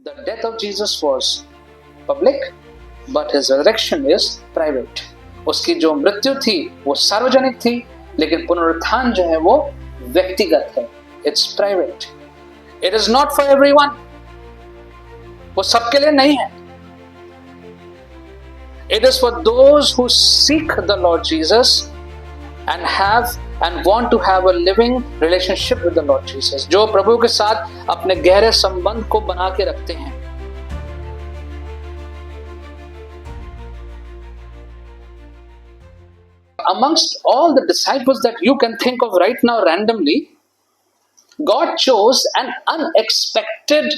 The death of Jesus was public, but his resurrection is private. उसकी जो मृत्यु थी वो सार्वजनिक थी, लेकिन पुनरुत्थान जो है वो व्यक्तिगत है. It's private. It is not for everyone. वो सबके लिए नहीं है. It is for those who seek the Lord Jesus and want to have a living relationship with the Lord Jesus. जो प्रभु के साथ अपने गहरे संबंध को बना के रखते हैं. Amongst all the disciples that you can think of right now randomly, God chose an unexpected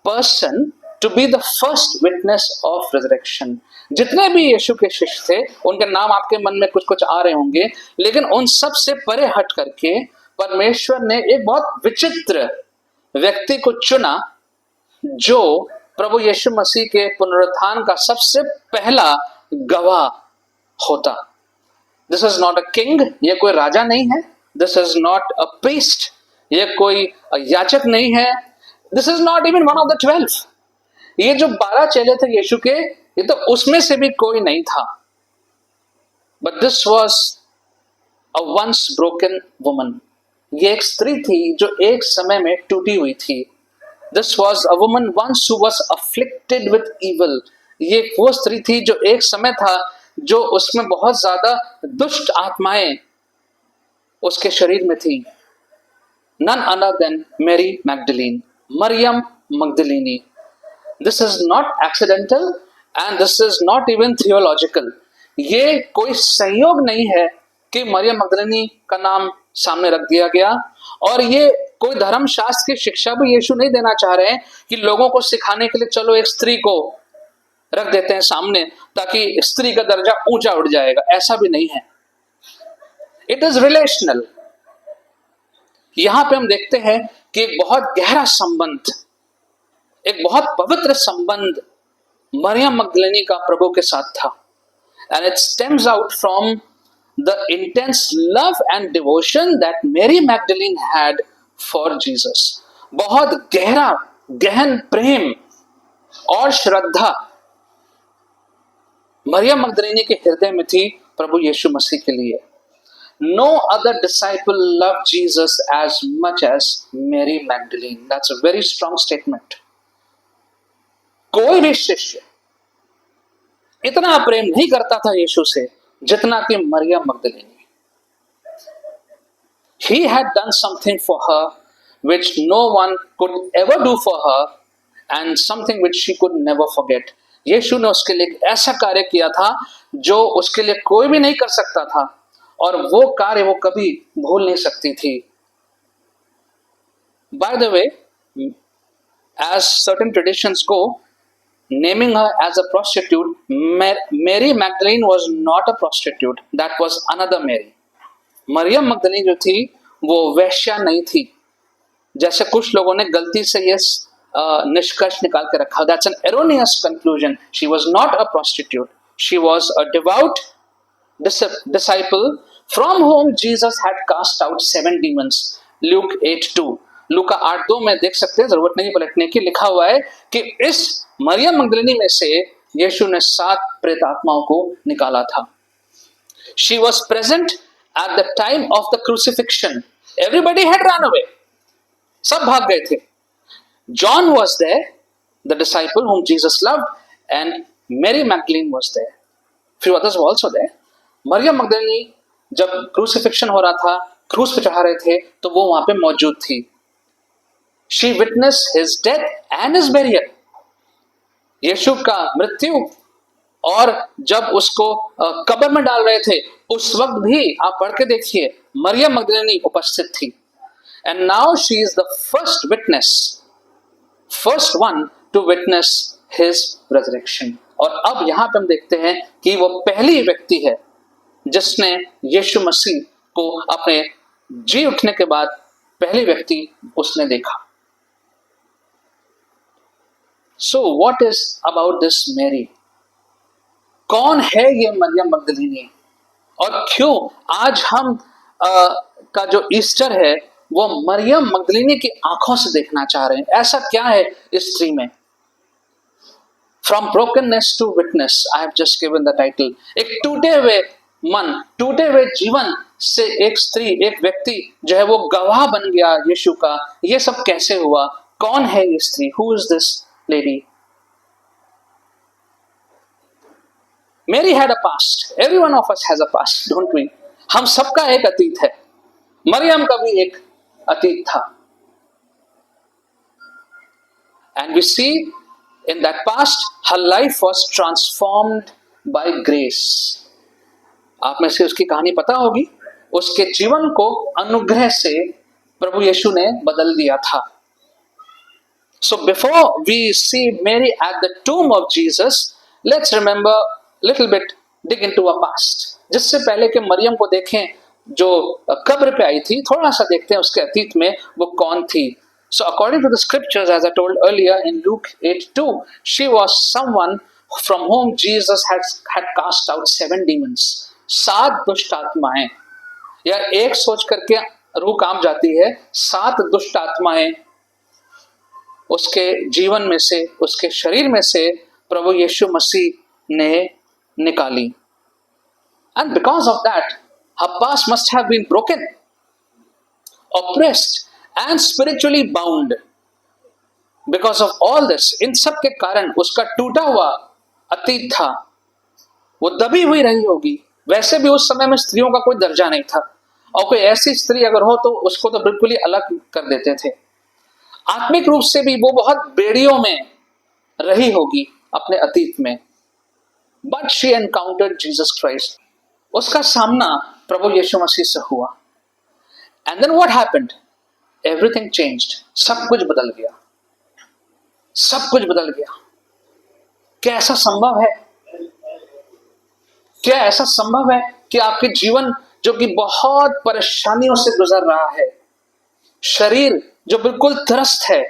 person to be the first witness of resurrection. जितने भी यीशु के शिष्य थे, उनके नाम आपके मन में कुछ कुछ आ रहे होंगे, लेकिन उन सब से परे हट करके परमेश्वर ने एक बहुत विचित्र व्यक्ति को चुना, जो प्रभु यीशु मसीह के पुनरुत्थान का सबसे पहला गवाह होता. This is not a king, ये कोई राजा नहीं है. This is not a priest, ये कोई याजक नहीं है. This is not even one of the 12. ये जो 12 चेले थे यीशु के, ये तो उसमें से भी कोई नहीं था. But this was a once broken woman. ये एक स्त्री थी जो एक समय में टूटी हुई थी. This was a woman once who was afflicted with evil. ये वो स्त्री थी जो एक समय था जो उसमें बहुत ज्यादा दुष्ट आत्माएं उसके शरीर में थी. None other than Mary Magdalene, Maryam मगदलीनी. This is not accidental and this is not even theological. ये कोई संयोग नहीं है कि मरियम मगदलीनी का नाम सामने रख दिया गया, और ये कोई धर्मशास्त्र की शिक्षा भी यीशु नहीं देना चाह रहे हैं कि लोगों को सिखाने के लिए चलो एक स्त्री को रख देते हैं सामने ताकि स्त्री का दर्जा ऊंचा उठ जाएगा. ऐसा भी नहीं है. It is relational. यहां पे हम देखते हैं कि एक बहुत गहरा संबंध, एक बहुत पवित्र संबंध मरियम मगदलीनी का प्रभु के साथ था. And it stems out from the intense love and devotion that Mary Magdalene had for Jesus. बहुत गहरा गहन प्रेम और श्रद्धा मरियम मगदलीनी के हृदय में थी प्रभु यीशु मसीह के लिए. No other disciple loved Jesus as much as Mary Magdalene. That's a very strong statement. कोई भी शिष्य इतना प्रेम नहीं करता था यीशु से जितना कि मरियम मगदलीनी. He had done something for her which no one could ever do for her and something which she could never forget. यीशु ने उसके लिए एक ऐसा कार्य किया था जो उसके लिए कोई भी नहीं कर सकता था, और वो कार्य वो कभी भूल नहीं सकती थी. By the way, as certain traditions go, naming her as a prostitute, Mary Magdalene was not a prostitute. That was another Mary. Maryam मगदलीनी जो थी वो वेश्या नहीं थी, जैसे कुछ लोगों ने गलती से ये निष्कर्ष निकाल के रखा. That's an erroneous conclusion. She was not a prostitute. She was a devout disciple from whom Jesus had cast out 7 demons. Luke 8:2. लूका 8:2 में देख सकते हैं, जरूरत नहीं पलटने की, लिखा हुआ है कि इस मरियम मगदलीनी में से यीशु ने 7 प्रेत आत्माओं को निकाला था. She was present at the time of the crucifixion. Everybody had run away. सब भाग गए थे. John was there, the disciple whom Jesus loved, and Mary Magdalene was there. Few others were also there. Maryam मगदलीनी जब crucifixion हो रहा था, क्रूस पे चढ़ा रहे थे, तो वो वहां पे मौजूद थी. She witnessed his death and his burial. यीशु का मृत्यु, और जब उसको कब्र में डाल रहे थे उस वक्त भी आप पढ़ के देखिए मरियम मगदलीनी उपस्थित थी. And now she is the first witness, first one to witness his resurrection. और अब यहां पे हम देखते हैं कि वो पहली व्यक्ति है जिसने यीशु मसीह को अपने जी उठने के बाद पहली व्यक्ति उसने देखा. So what is about this Mary? कौन है ये मरियम मगदलीनी, और क्यों आज हम का जो ईस्टर है वो मरियम मगदलीनी की आंखों से देखना चाह रहे हैं? ऐसा क्या है इस स्त्री में? From brokenness to witness, I have just given the title. एक टूटे हुए मन, टूटे हुए जीवन से एक स्त्री, एक व्यक्ति जो है वो गवाह बन गया यीशु का। ये सब कैसे हुआ? कौन है ये स्त्री? Who is this lady? Mary had a past. Every one of us has a past, don't we? हम सबका एक अतीत है। मरियम का भी एक अतीत था। And we see in that past, her life was transformed by grace. आप में से उसकी कहानी पता होगी। उसके जीवन को अनुग्रह से प्रभु यीशु ने बदल दिया था। So before we see Mary at the tomb of Jesus, let's remember little bit, dig into a past. जिससे पहले कि मरियम को देखें जो कब्र पे आई थी, थोड़ा सा देखते हैं उसके अतीत में वो कौन थी। So according to the scriptures, as I told earlier in Luke 8:2, she was someone from whom Jesus had cast out 7 demons. 7 दुष्ट आत्माएं। या एक सोच करके रूह कांप जाती है। 7 दुष्ट आत्माएं उसके जीवन में से, उसके शरीर में से प्रभु यीशु मसीह ने निकाली। And because of that, her past must have been broken, oppressed and spiritually bound. Because of all this, इन सब के कारण उसका टूटा हुआ अतीत था, वो दबी हुई रही होगी। वैसे भी उस समय में स्त्रियों का कोई दर्जा नहीं था, और कोई ऐसी स्त्री अगर हो तो उसको तो बिल्कुल ही अलग कर देते थे। आत्मिक रूप से भी वो बहुत बेड़ियों में रही होगी अपने अतीत में। But she encountered Jesus Christ. उसका सामना प्रभु यीशु मसीह से हुआ। And then what happened? Everything changed. सब कुछ बदल गया। सब कुछ बदल गया। क्या ऐसा संभव है? क्या ऐसा संभव है कि आपके जीवन जो कि बहुत परेशानियों से गुजर रहा है, शरीर जो बिल्कुल त्रस्त है,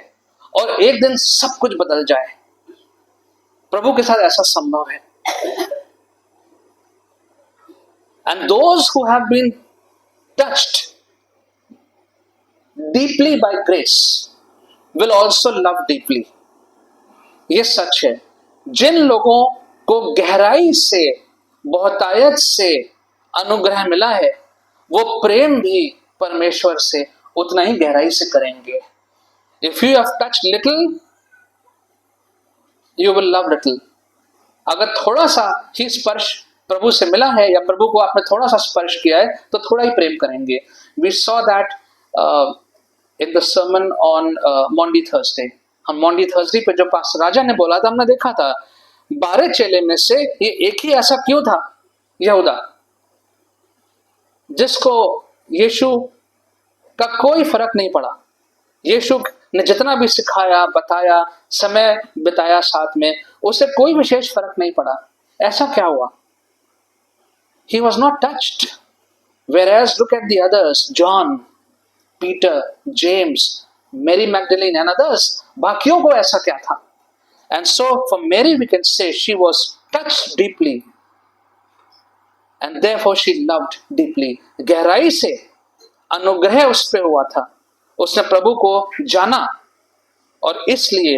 और एक दिन सब कुछ बदल जाए? प्रभु के साथ ऐसा संभव है। And those who have been touched deeply by grace will also love deeply. ये सच है। जिन लोगों को गहराई से, बहुतायत से अनुग्रह मिला है, वो प्रेम भी परमेश्वर से उतना ही गहराई से करेंगे। If you have touched little, you will love little. अगर थोड़ा सा ही स्पर्श प्रभु से मिला है, या प्रभु को आपने थोड़ा सा स्पर्श किया है, तो थोड़ा ही प्रेम करेंगे। We saw that in the sermon on Maundy Thursday. हम मॉन्डी थर्सडे पे जो पास्टर राजा ने बोला था, हमने देखा था 12 चेले में से ये एक ही ऐसा क्यों था, यहूदा, जिसको यीशु का कोई फर्क नहीं पड़ा। यीशु ने जितना भी सिखाया, बताया, समय बिताया साथ में, उसे कोई विशेष फर्क नहीं पड़ा। ऐसा क्या हुआ? He was not touched. Whereas look at the others, John, Peter, James, Mary Magdalene and others. बाकियों को ऐसा क्या था? And so for Mary we can say she was touched deeply and therefore she loved deeply. गहराई से अनुग्रह उस पे हुआ था, उसने प्रभु को जाना, और इसलिए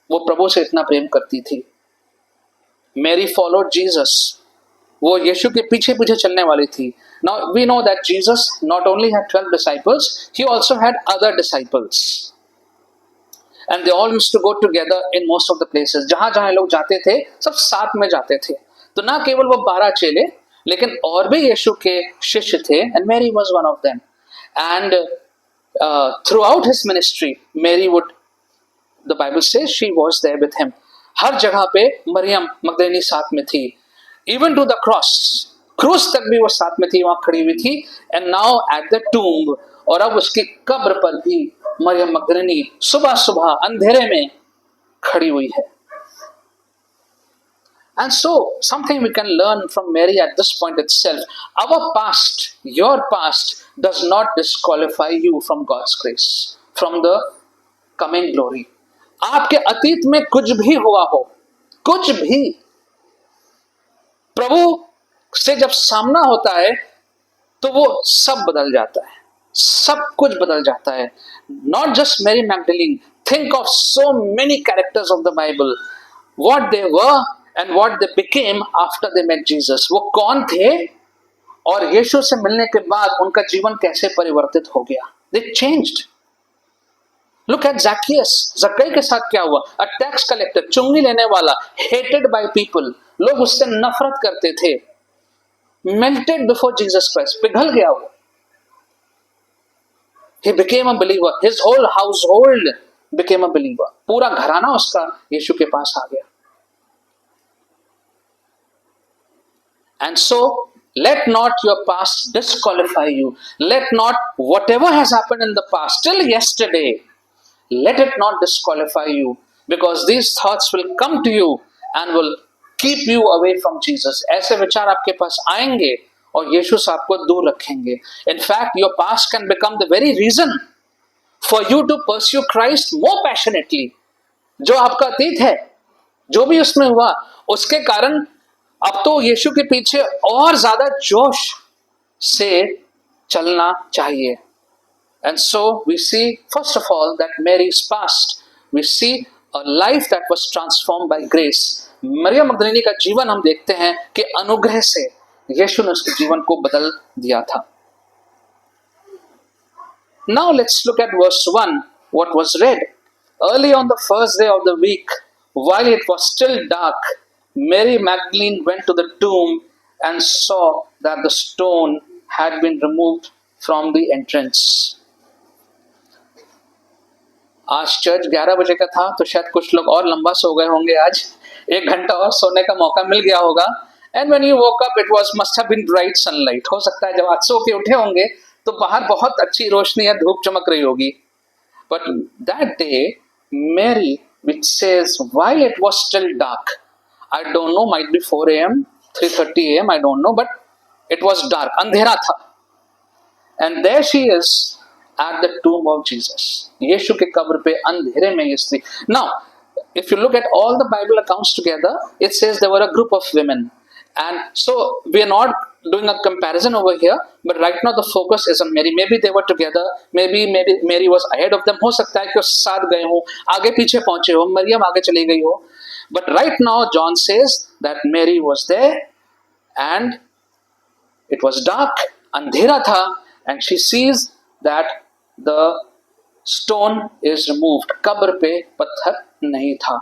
वो प्रभु से इतना प्रेम करती थी। Mary followed Jesus. वो यीशु के पीछे पीछे चलने वाली थी। Now we know that Jesus not only had 12 disciples, he also had other disciples, and they all used to go together in most of the places. जहां जहां लोग जाते थे, सब साथ में जाते थे। तो ना केवल वो 12 चेले, लेकिन और भी यीशु के शिष्य थे, and Mary was one of them. And throughout his ministry, Mary would, the Bible says, she was there with him. हर जगह पे मरियम मगदलीनी साथ में थी। Even to the cross, क्रूस तक भी वो साथ में थी, वहां खड़ी हुई थी। And now at the tomb, और अब उसकी कब्र पर भी मरियम मगदलीनी सुबह सुबह अंधेरे में खड़ी हुई है। And so something we can learn from Mary at this point itself. Our past, your past, does not disqualify you from God's grace, from the coming glory. आपके अतीत में कुछ भी हुआ हो, कुछ भी, प्रभु से जब सामना होता है तो वो सब बदल जाता है, सब कुछ बदल जाता है। Not just Mary Magdalene. Think of so many characters of the Bible. what they were and what they became after they met Jesus. वो कौन थे और यीशु से मिलने के बाद उनका जीवन कैसे परिवर्तित हो गया. They changed. Look at Zacchaeus. जक्कई के साथ क्या हुआ? A tax collector, चुंगी लेने वाला, hated by people. लोग उससे नफरत करते थे. Melted before Jesus Christ. पिघल गया वो. He became a believer. His whole household became a believer. पूरा घराना उसका यीशु के पास आ गया. And so, let not your past disqualify you. Let not whatever has happened in the past, till yesterday, let it not disqualify you, because these thoughts will come to you and will keep you away from Jesus. ऐसे विचार आपके पास आएंगे और यीशु से आपको दूर रखेंगे. In fact, your past can become the very reason for you to pursue Christ more passionately. जो आपका अतीत है, जो भी उसमें हुआ, उसके कारण अब तो यीशु के पीछे और ज्यादा जोश से चलना चाहिए. And so we see, first of all, that Mary's past. We see a life that was transformed by grace. Maryam मगदलीनी का जीवन हम देखते हैं कि अनुग्रह से यीशु ने उसके जीवन को बदल दिया था. Now let's look at verse 1, what was read. Early on the first day of the week, while it was still dark, Mary Magdalene went to the tomb and saw that the stone had been removed from the entrance. आज church 11 बजे का था, तो शायद कुछ लोग और लंबा सो गए होंगे. आज 1 घंटा और सोने का मौका मिल गया होगा. And when you woke up, it must have been bright sunlight. हो सकता है जब आज सो के उठे होंगे तो बाहर बहुत अच्छी रोशनी या धूप चमक रही होगी. But that day, Mary, which says, while it was still dark, I don't know, might be 4 a.m., 3:30 a.m., I don't know, but it was dark, अंधेरा था. And there she is at the tomb of Jesus. यीशु के कब्र पे अंधेरे में ये स्त्री. Now, if you look at all the Bible accounts together, it says there were a group of women. And so we are not doing a comparison over here, but right now the focus is on Mary. Maybe they were together, maybe Mary was ahead of them. हो सकता है कि वो साथ गए हो, आगे पीछे पहुंचे हो, मरियम आगे चली गई हो. But right now John says that Mary was there and it was dark, अंधेरा था, and she sees that the stone is removed. कब्र पे पत्थर नहीं था.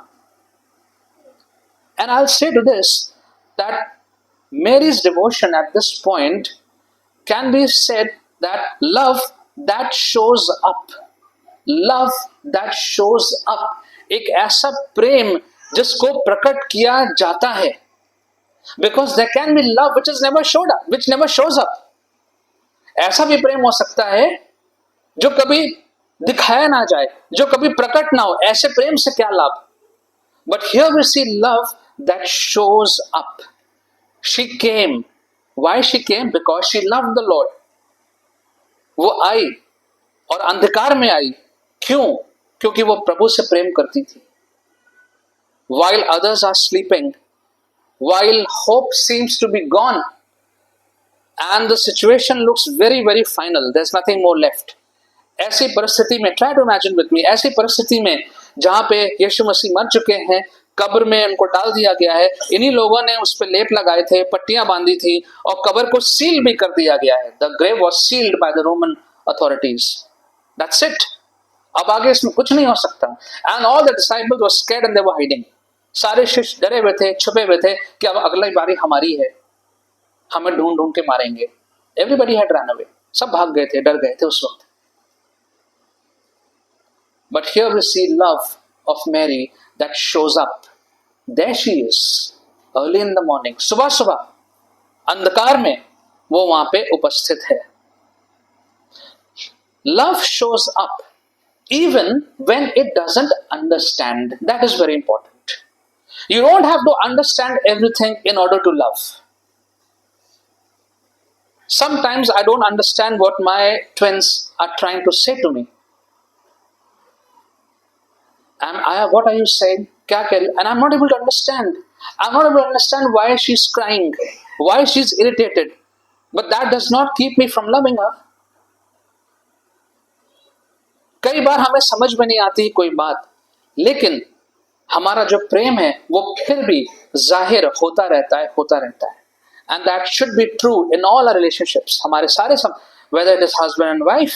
And I'll say to this that Mary's devotion at this point can be said that love that shows up. Love that shows up. एक ऐसा प्रेम जिसको प्रकट किया जाता है. Because there can be love which is never showed up, which never shows up. ऐसा भी प्रेम हो सकता है जो कभी दिखाया ना जाए, जो कभी प्रकट ना हो. ऐसे प्रेम से क्या लाभ? But here we see love that shows up. She came. Why she came? Because she loved the Lord. वो आई और अंधकार में आई. क्यों? क्योंकि वो प्रभु से प्रेम करती थी. While others are sleeping, while hope seems to be gone, and the situation looks very, very final, there's nothing more left. ऐसी परिस्थिति में, try to imagine with me, ऐसी परिस्थिति में जहां पे यीशु मसीह मर चुके हैं, कब्र में उनको डाल दिया गया है, इन्हीं लोगों ने उस पर लेप लगाए थे, पट्टियां बांधी थी और कब्र को सील भी कर दिया गया है. The grave was sealed by the Roman authorities. That's it. अब आगे इसमें कुछ नहीं हो सकता. And all the disciples were scared and they were hiding. सारे शिष्य डरे हुए थे, छुपे हुए थे कि अब अगली बारी हमारी है, हमें ढूंढ ढूंढ के मारेंगे. Everybody had run away. सब भाग गए थे, डर गए थे उस वक्त. But here we see love of Mary that shows up. There she is, early in the morning. सुबह सुबह अंधकार में वो वहां पे उपस्थित है. Love shows up even when it doesn't understand. That is very important. You don't have to understand everything in order to love. Sometimes I don't understand what my twins are trying to say to me. What are you saying? क्या कह रही? And I'm not able to understand. I'm not able to understand why she's crying, why she's irritated. But that does not keep me from loving her. कई बार हमें समझ में नहीं आती कोई बात, लेकिन हमारा जो प्रेम है वो फिर भी जाहिर होता रहता है। And that should be true in all our relationships, हमारे सारे whether it is husband and wife,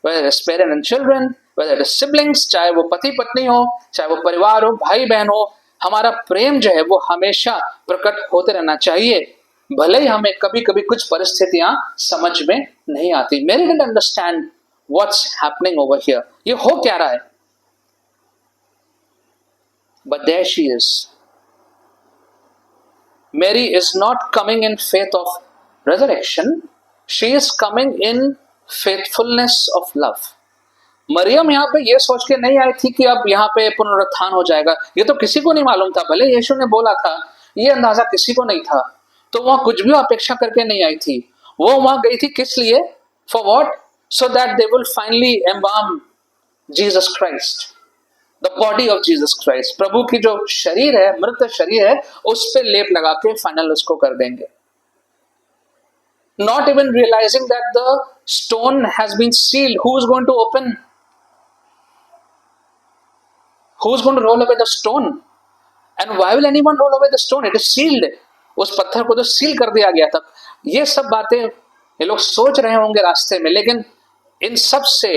whether it is parent and children, whether it is siblings, चाहे वो पति पत्नी हो, चाहे वो परिवार हो, भाई बहन हो, हमारा प्रेम जो है वो हमेशा प्रकट होते रहना चाहिए, भले ही हमें कभी कभी कुछ परिस्थितियां समझ में नहीं आती। Mary didn't understand what's happening over here, ये हो क्या रहा है, but there she is. Mary is not coming in faith of resurrection, she is coming in faithfulness of love. Maryam यहाँ पे ये सोच के नहीं आई थी कि अब यहाँ पे पुनरुत्थान हो जाएगा, ये तो किसी को नहीं मालूम था, भले यीशु ने बोला था, ये अंदाजा किसी को नहीं था, तो वहां कुछ भी अपेक्षा करके नहीं आई थी। वो वहां गई थी किस लिए? For what? So that they will finally embalm Jesus Christ, the body of Jesus Christ, प्रभु की जो शरीर है, मृत शरीर है, उस पर लेप लगा के फाइनल उसको कर देंगे। Not even realizing that the stone has been sealed. Who is going to open? Who is going to roll away the stone? And why will anyone roll away the stone? It is sealed. उस पत्थर को तो seal कर दिया गया था। ये सब बातें ये लोग सोच रहे होंगे रास्ते में, लेकिन इन सब से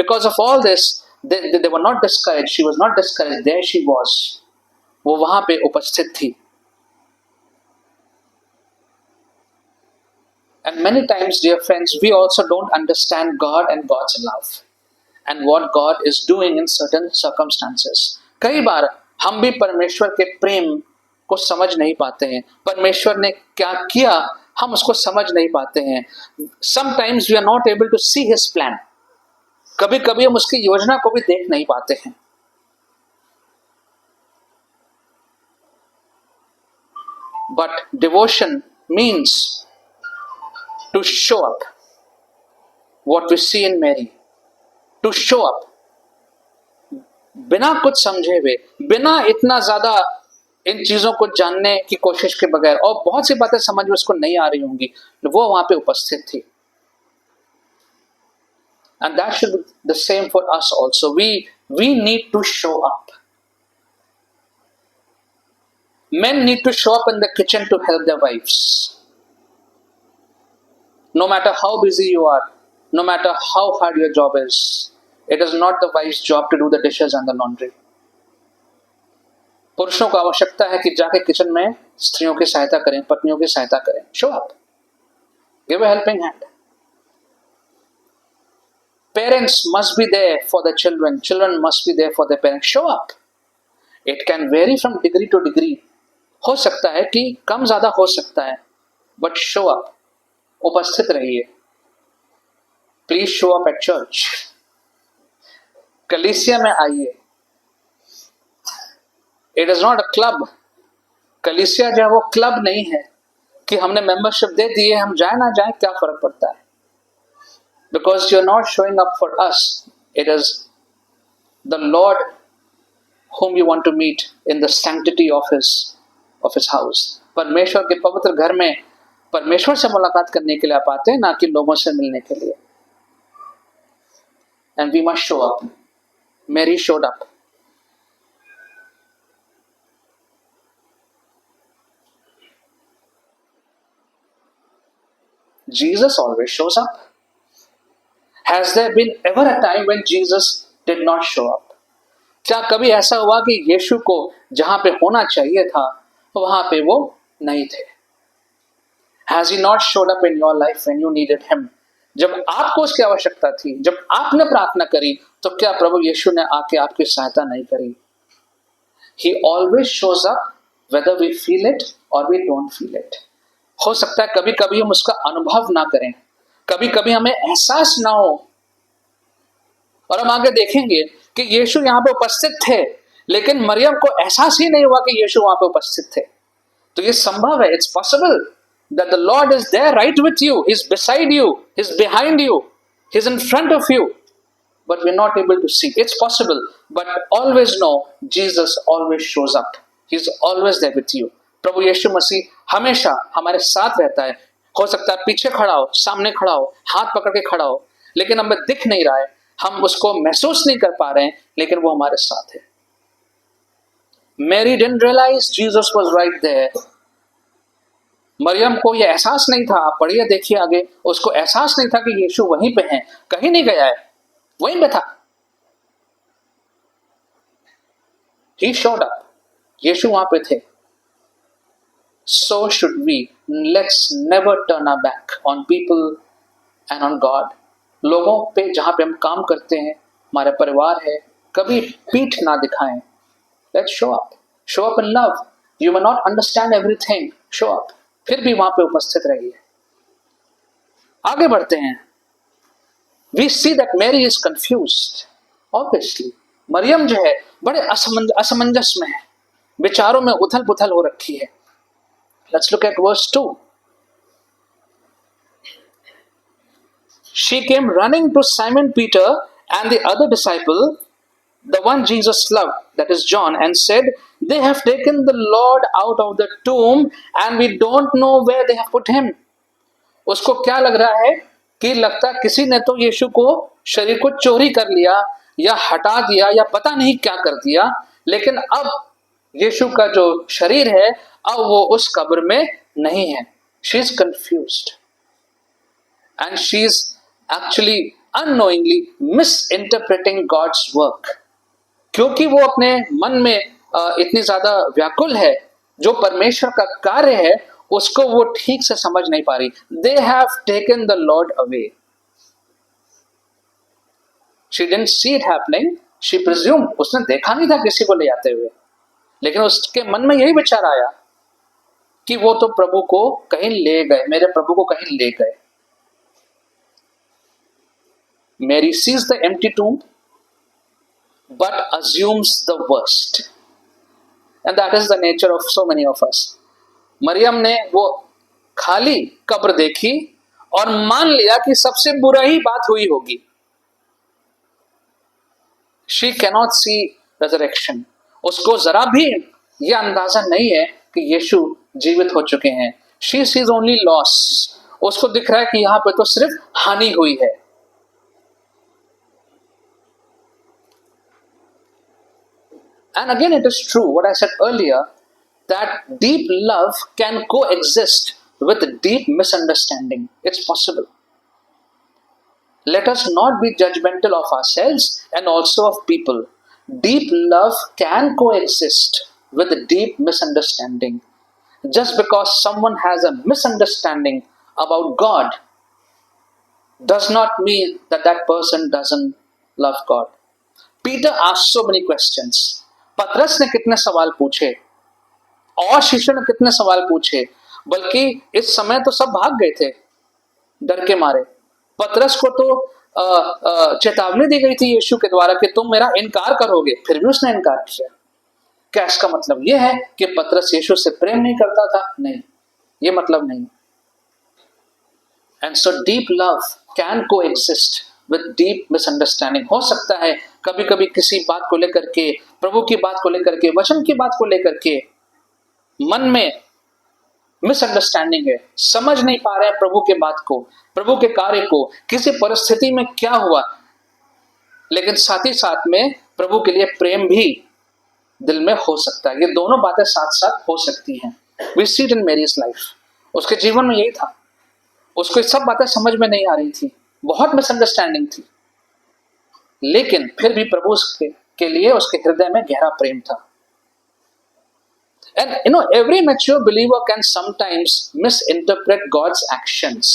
because of all this they were not discouraged. She was not discouraged. There she was. वो वहां पे उपस्थित थी। And many times, dear friends, we also don't understand God and God's love and what God is doing in certain circumstances. कई बार हम भी परमेश्वर के प्रेम को समझ नहीं पाते हैं, परमेश्वर ने क्या किया हम उसको समझ नहीं पाते हैं। Sometimes we are not able to see His plan. कभी कभी हम उसकी योजना को भी देख नहीं पाते हैं। But devotion means to show up, what we see in Mary, to show up, बिना कुछ समझे हुए, बिना इतना ज्यादा इन चीजों को जानने की कोशिश के बगैर, और बहुत सी बातें समझ में उसको नहीं आ रही होंगी, वो वहां पे उपस्थित थी। And that should be the same for us also. We need to show up. Men need to show up in the kitchen to help their wives. No matter how busy you are, no matter how hard your job is, it is not the wife's job to do the dishes and the laundry. पुरुषों को आवश्यकता है कि जाके kitchen में स्त्रियों की सहायता करें, पत्नियों की सहायता करें। Show up. Give a helping hand. Parents must be there for the children. Children must be there for their parents. Show up. It can vary from degree to degree. हो सकता है कि कम ज्यादा हो सकता है, but show up. उपस्थित रहिए। Please show up at church. कलीसिया में आइए। It is not a club. कलीसिया जो है वो क्लब नहीं है कि हमने मेंबरशिप दे दी है, हम जाए ना जाए क्या फर्क पड़ता है। Because you are not showing up for us, it is the Lord whom you want to meet in the sanctity of his house. परमेश्वर के पवित्र घर में परमेश्वर से मुलाकात करने के लिए आप आते हैं, ना कि लोगों से मिलने के लिए। And we must show up. Mary showed up. Jesus always shows up. Has there been ever a time when Jesus did not show up? क्या कभी ऐसा हुआ कि यीशु को जहां पे होना चाहिए था वहां पे वो नहीं थे? Has he not showed up in your life when you needed him? जब आपको उसकी आवश्यकता थी, जब आपने प्रार्थना करी, तो क्या प्रभु यीशु ने आके आपकी सहायता नहीं करी? He always shows up whether we feel it or we don't feel it. हो सकता है कभी कभी हम उसका अनुभव ना करें, कभी कभी हमें एहसास ना हो, और हम आगे देखेंगे कि यीशु यहाँ पे उपस्थित थे, लेकिन मरियम को एहसास ही नहीं हुआ कि यीशु वहां पे उपस्थित थे। तो ये संभव है, it's possible that the Lord is there right with you, He's beside you, He's behind you, He's in front of you, but we're not able to see. It's possible, but always know Jesus always shows up. He's always there with you. प्रभु यीशु मसीह हमेशा हमारे साथ रहता है। हो सकता है पीछे खड़ा हो, सामने खड़ा हो, हाथ पकड़ के खड़ा हो, लेकिन हमें दिख नहीं रहा है, हम उसको महसूस नहीं कर पा रहे हैं, लेकिन वो हमारे साथ है। Mary didn't realize Jesus was right there. Maryam को ये एहसास नहीं था, आप पढ़िए देखिए आगे, उसको एहसास नहीं था कि यीशु वहीं पे हैं, कहीं नहीं गया है, वहीं पे था. He showed up. यीशु वहां पे थे. So should we. Let's never turn our back on people and on God. लोगों पे जहां पे हम काम करते हैं, हमारा परिवार है, कभी पीठ ना दिखाएं. Let's show up. Show up in love. You may not understand everything. Show up. फिर भी वहां पे उपस्थित रहिए. आगे बढ़ते हैं. We see that Mary is confused. Obviously, Maryam जो है बड़े असमंजस में है, विचारों में उथल पुथल हो रखी है. Let's look at verse 2. She came running to Simon Peter and the other disciple, the one Jesus loved, that is John, and said, they have taken the Lord out of the tomb and we don't know where they have put him. उसको क्या लग रहा है कि लगता किसी ने तो यीशु को शरीर को चोरी कर लिया या हटा दिया या पता नहीं क्या कर दिया, लेकिन अब यीशु का जो शरीर है अब वो उस कब्र में नहीं है. She is confused and she is actually unknowingly misinterpreting God's work. क्योंकि वो अपने मन में इतनी ज्यादा व्याकुल है, जो परमेश्वर का कार्य है उसको वो ठीक से समझ नहीं पा रही. They have taken the Lord away. She didn't see it happening. She presumed, उसने देखा नहीं था किसी को ले जाते हुए, लेकिन उसके मन में यही विचार आया कि वो तो प्रभु को कहीं ले गए, मेरे प्रभु को कहीं ले गए. Mary sees the empty tomb but assumes the worst, and that is the nature of so many of us. Maryam ने वो खाली कब्र देखी और मान लिया कि सबसे बुरा ही बात हुई होगी. She cannot see resurrection. उसको जरा भी ये अंदाजा नहीं है कि यीशु जीवित हो चुके हैं. She sees only loss. उसको दिख रहा है कि यहां पे तो सिर्फ हानि हुई है. And again, it is true what I said earlier, that deep love can coexist with deep misunderstanding. It's possible. Let us not be judgmental of ourselves and also of people. Deep love can coexist with deep misunderstanding. Just because someone has a misunderstanding about God does not mean that that person doesn't love God. Peter asked so many questions. पतरस ने कितने सवाल पूछे और शिष्यों ने कितने सवाल पूछे, बल्कि इस समय तो सब भाग गए थे डर के मारे. पतरस को तो चेतावनी दी गई थी यीशु के द्वारा कि तुम मेरा इनकार करोगे, फिर भी उसने इनकार किया. क्या इसका मतलब यह है कि पतरस यीशु से प्रेम नहीं करता था? नहीं, ये मतलब नहीं. And so deep love can coexist with deep misunderstanding. हो सकता है कभी कभी किसी बात को लेकर के, प्रभु की बात को लेकर के, वचन की बात को लेकर के मन में मिसअंडरस्टैंडिंग है, समझ नहीं पा रहे हैं प्रभु के बात को, प्रभु के कार्य को, किसी परिस्थिति में क्या हुआ, लेकिन साथ ही साथ में प्रभु के लिए प्रेम भी दिल में हो सकता है. ये दोनों बातें साथ साथ हो सकती हैं. We see it in Mary's life. उसके जीवन में यही था. उसको सब बातें समझ में नहीं आ रही थी, बहुत मिसअंडरस्टैंडिंग थी, लेकिन फिर भी प्रभु के लिए उसके हृदय में गहरा प्रेम था. And you know, every mature believer can sometimes misinterpret God's actions.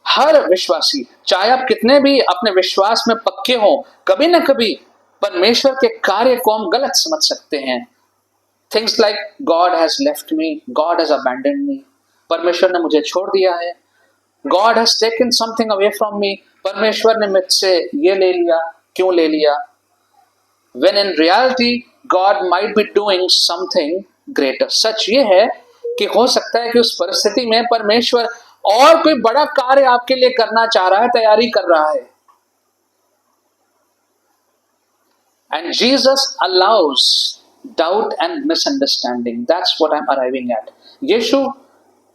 हर विश्वासी, चाहे आप कितने भी अपने विश्वास में पक्के हों, कभी ना कभी परमेश्वर के कार्य को हम गलत समझ सकते हैं. Things like God has left me, God has abandoned me. परमेश्वर ने मुझे छोड़ दिया है. God has taken something away from me. परमेश्वर ने मुझसे ये ले लिया, क्यों ले लिया? When in reality God might be doing something greater. सच ये है कि हो सकता है कि उस परिस्थिति में परमेश्वर और कोई बड़ा कार्य आपके लिए करना चाह रहा है, तैयारी कर रहा है. And Jesus allows doubt and misunderstanding. That's what I'm arriving at. यीशु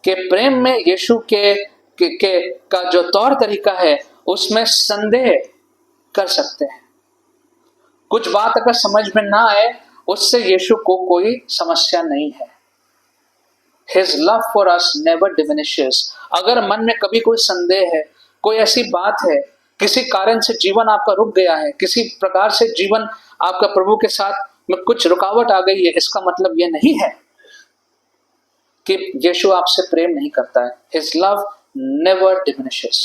के प्रेम में, यीशु के का जो तौर तरीका है उसमें संदेह कर सकते हैं. कुछ बात अगर समझ में ना आए, उससे यीशु को कोई समस्या नहीं है। His love for us never diminishes. अगर मन में कभी कोई संदेह है, कोई ऐसी बात है, किसी कारण से जीवन आपका रुक गया है, किसी प्रकार से जीवन आपका प्रभु के साथ में कुछ रुकावट आ गई है, इसका मतलब यह नहीं है कि यीशु आपसे प्रेम नहीं करता है। His love never diminishes.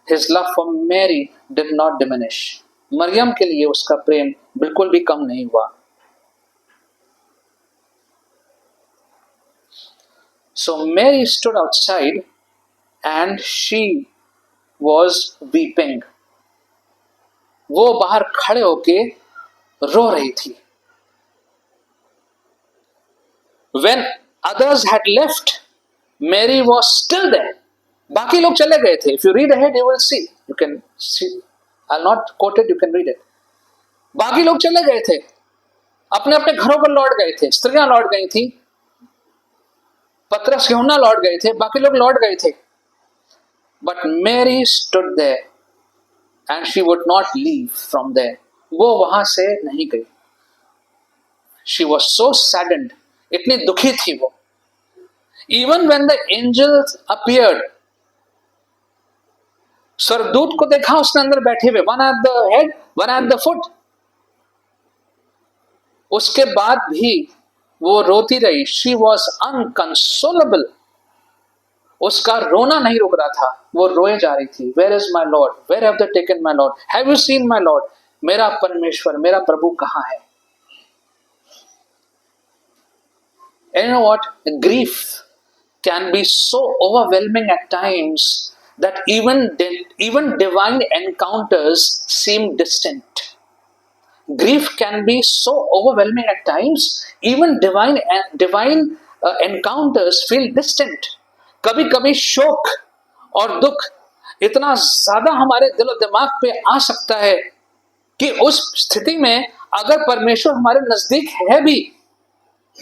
His love for Mary did not diminish. Maryam के लिए उसका प्रेम बिल्कुल भी कम नहीं हुआ। So Mary stood outside and she was weeping. वो बाहर खड़े होके रो रही थी। When others had left, Mary was still there. बाकी लोग चले गए थे। If you read ahead, you will see. You can see. I'll not quote it. You can read it. बाकी लोग चले गए थे, अपने अपने घरों पर लौट गए थे। स्त्रियां लौट गई थी, पतरस यूहन्ना लौट गए थे, बाकी लोग लौट गए थे। But Mary stood there and she would not leave from there. वो वहां से नहीं गई। She was so saddened. इतनी दुखी थी वो। Even when the angels appeared, स्वर्गदूत को देखा उसने अंदर बैठे हुए, one at the head, one at the foot. उसके बाद भी वो रोती रही। She was unconsolable. उसका रोना नहीं रुक रहा था, वो रोए जा रही थी। Where is my Lord? Where have they taken my Lord? Have you seen my Lord? मेरा परमेश्वर, मेरा प्रभु कहाँ है? And you know what? Grief can be so overwhelming at times that even divine encounters seem distant. Grief can be so overwhelming at times, even divine encounters feel distant. कभी कभी शोक और दुख इतना ज्यादा हमारे दिलो दिमाग पे आ सकता है कि उस स्थिति में अगर परमेश्वर हमारे नजदीक है भी